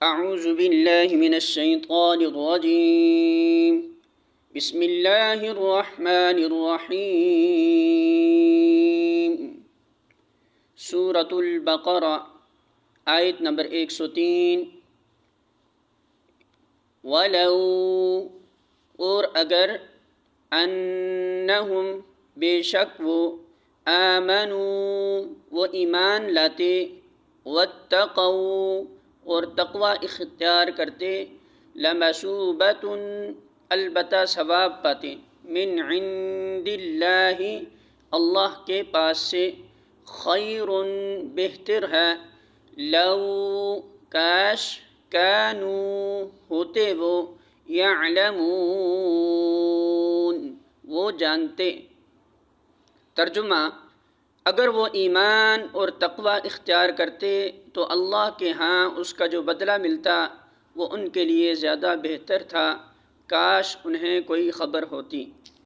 اعوذ باللہ من الشیطان الرجیم بسم اللہ الرحمن الرحیم سورة البقرہ آیت نمبر 103۔ وَلَوْ اور اگر انہم بے شک وہ آمنوا وہ ایمان لاتے واتقوا اور تقوی اختیار کرتے لمثوبۃ البتہ ثواب پاتے من عند اللہ اللہ کے پاس سے خیر بہتر ہے لو کاش کانوا ہوتے وہ یعلمون وہ جانتے۔ ترجمہ: اگر وہ ایمان اور تقوی اختیار کرتے تو اللہ کے ہاں اس کا جو بدلہ ملتا وہ ان کے لیے زیادہ بہتر تھا، کاش انہیں کوئی خبر ہوتی۔